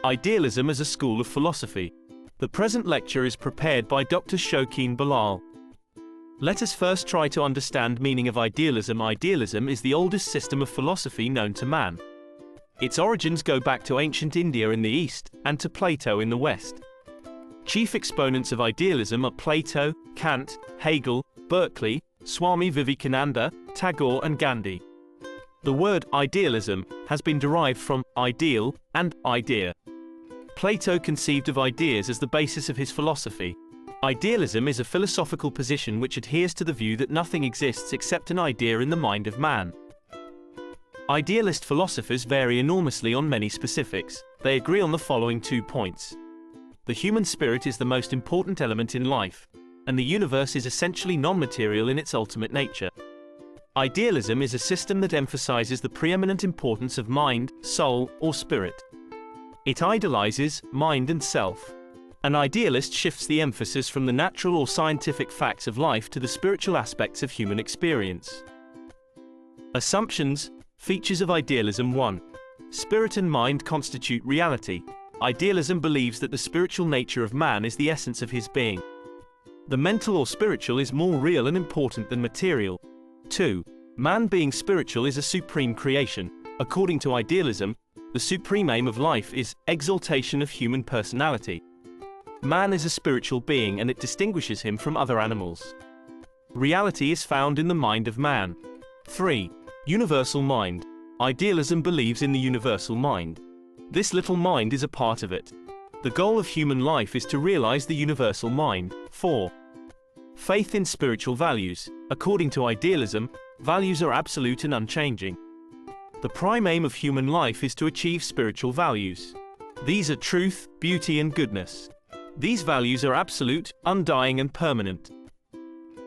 Idealism as a School of Philosophy. The present lecture is prepared by Dr. Showkeen Bilal. Let us first try to understand meaning of idealism. Idealism is the oldest system of philosophy known to man. Its origins go back to ancient India in the east, and to Plato in the west. Chief exponents of idealism are Plato, Kant, Hegel, Berkeley, Swami Vivekananda, Tagore and Gandhi. The word idealism has been derived from ideal and idea. Plato conceived of ideas as the basis of his philosophy. Idealism is a philosophical position which adheres to the view that nothing exists except an idea in the mind of man. Idealist philosophers vary enormously on many specifics. They agree on the following 2 points. The human spirit is the most important element in life, and the universe is essentially non-material in its ultimate nature. Idealism is a system that emphasizes the preeminent importance of mind, soul, or spirit. It idealizes mind and self. An idealist shifts the emphasis from the natural or scientific facts of life to the spiritual aspects of human experience. Assumptions, features of idealism. 1. Spirit and mind constitute reality. Idealism believes that the spiritual nature of man is the essence of his being. The mental or spiritual is more real and important than material. 2. Man being spiritual is a supreme creation. According to idealism, the supreme aim of life is exaltation of human personality. Man is a spiritual being and it distinguishes him from other animals. Reality is found in the mind of man. 3. Universal mind. Idealism believes in the universal mind. This little mind is a part of it. The goal of human life is to realize the universal mind. 4. Faith in spiritual values. According to idealism, values are absolute and unchanging. The prime aim of human life is to achieve spiritual values. These are truth, beauty and goodness. These values are absolute, undying and permanent.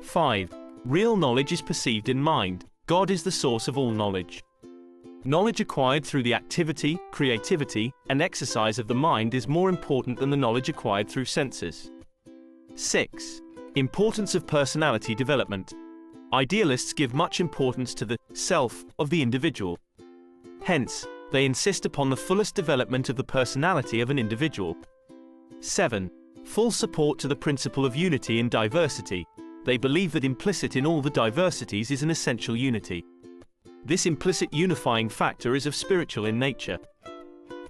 5. Real knowledge is perceived in mind. God is the source of all knowledge. Knowledge acquired through the activity, creativity, and exercise of the mind is more important than the knowledge acquired through senses. 6. Importance of personality development. Idealists give much importance to the self of the individual. Hence, they insist upon the fullest development of the personality of an individual. 7. Full support to the principle of unity in diversity. They believe that implicit in all the diversities is an essential unity. This implicit unifying factor is of spiritual in nature.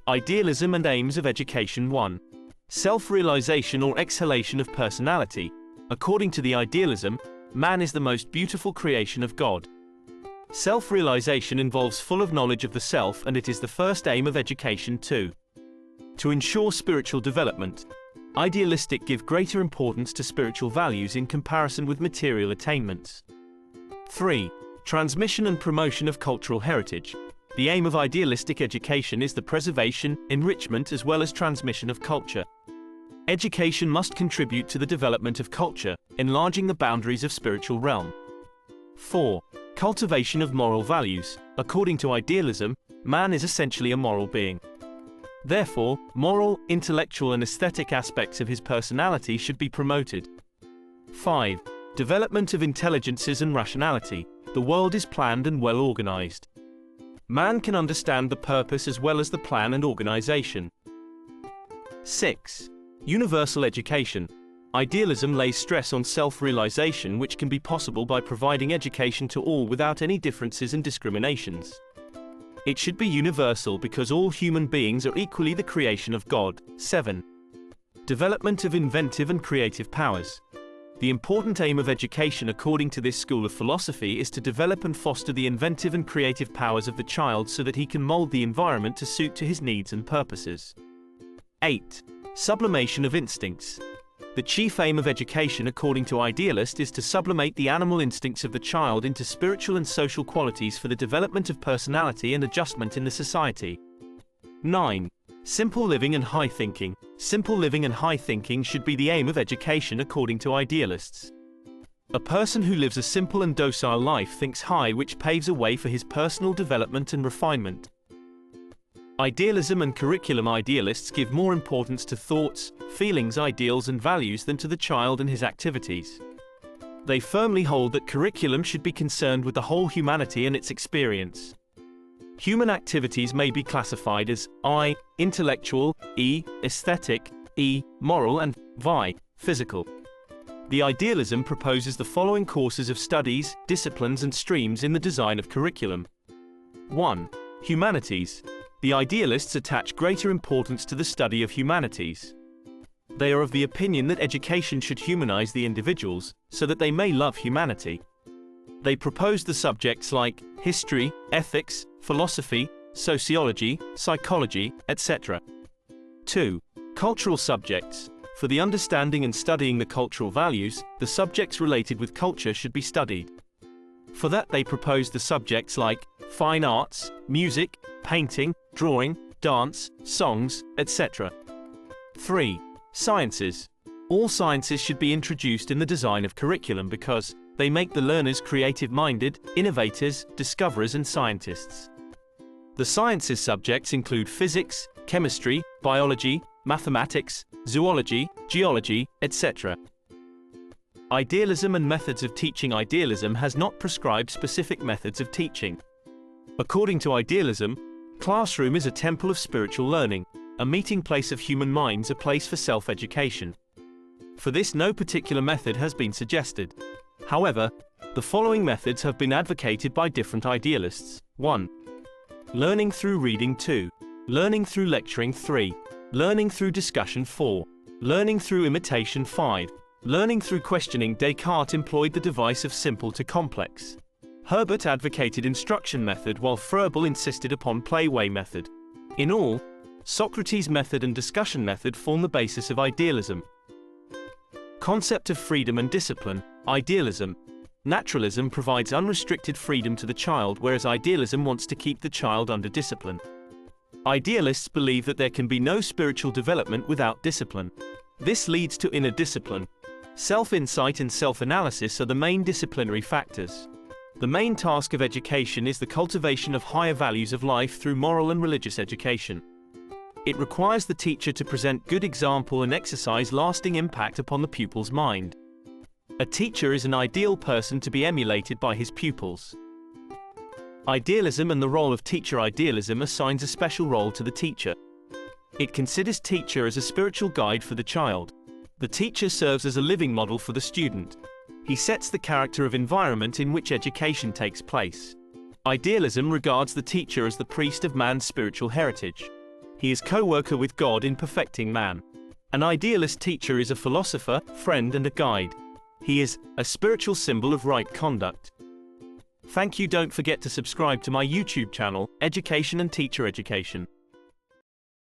Idealism and aims of education. 1. Self-realization or exhalation of personality. According to the idealism, man is the most beautiful creation of God. Self-realization involves full of knowledge of the self and it is the first aim of education. 2. To ensure spiritual development, idealistic give greater importance to spiritual values in comparison with material attainments. 3. Transmission and promotion of cultural heritage. The aim of idealistic education is the preservation, enrichment as well as transmission of culture. Education must contribute to the development of culture, enlarging the boundaries of spiritual realm. 4. Cultivation of moral values. According to idealism, man is essentially a moral being. Therefore, moral, intellectual and aesthetic aspects of his personality should be promoted. 5. Development of intelligences and rationality. The world is planned and well organized. Man can understand the purpose as well as the plan and organization. 6. Universal education. Idealism lays stress on self-realization which can be possible by providing education to all without any differences and discriminations. It should be universal because all human beings are equally the creation of God. 7. Development of inventive and creative powers. The important aim of education according to this school of philosophy is to develop and foster the inventive and creative powers of the child so that he can mold the environment to suit to his needs and purposes. 8. Sublimation of instincts. The chief aim of education according to idealist is to sublimate the animal instincts of the child into spiritual and social qualities for the development of personality and adjustment in the society. 9. Simple living and high thinking. Simple living and high thinking should be the aim of education according to idealists. A person who lives a simple and docile life thinks high, which paves a way for his personal development and refinement. Idealism and curriculum. Idealists give more importance to thoughts, feelings, ideals and values than to the child and his activities. They firmly hold that curriculum should be concerned with the whole humanity and its experience. Human activities may be classified as I, intellectual, E, aesthetic, E, moral, and Vi, physical. The idealism proposes the following courses of studies, disciplines, and streams in the design of curriculum. 1. Humanities. The idealists attach greater importance to the study of humanities. They are of the opinion that education should humanize the individuals, so that they may love humanity. They propose the subjects like history, ethics, philosophy, sociology, psychology, etc. 2. Cultural subjects. For the understanding and studying the cultural values, the subjects related with culture should be studied. For that they propose the subjects like fine arts, music, painting, drawing, dance, songs, etc. 3. Sciences. All sciences should be introduced in the design of curriculum because they make the learners creative-minded, innovators, discoverers, and scientists. The sciences subjects include physics, chemistry, biology, mathematics, zoology, geology, etc. Idealism and methods of teaching. Idealism has not prescribed specific methods of teaching. According to idealism, classroom is a temple of spiritual learning, a meeting place of human minds, a place for self-education. For this, no particular method has been suggested. However, the following methods have been advocated by different idealists. 1. Learning through reading. 2. Learning through lecturing. 3. Learning through discussion. 4. Learning through imitation. 5. Learning through questioning. Descartes employed the device of simple to complex. Herbert advocated instruction method while Froebel insisted upon playway method. In all, Socrates' method and discussion method form the basis of idealism. Concept of freedom and discipline. Idealism. Naturalism provides unrestricted freedom to the child, whereas idealism wants to keep the child under discipline. Idealists believe that there can be no spiritual development without discipline. This leads to inner discipline. Self-insight and self-analysis are the main disciplinary factors. The main task of education is the cultivation of higher values of life through moral and religious education. It requires the teacher to present good example and exercise lasting impact upon the pupil's mind. A teacher is an ideal person to be emulated by his pupils. Idealism and the role of teacher. Idealism assigns a special role to the teacher. It considers teacher as a spiritual guide for the child. The teacher serves as a living model for the student. He sets the character of environment in which education takes place. Idealism regards the teacher as the priest of man's spiritual heritage. He is co-worker with God in perfecting man. An idealist teacher is a philosopher, friend, and a guide. He is a spiritual symbol of right conduct. Thank you. Don't forget to subscribe to my YouTube channel, Education and Teacher Education.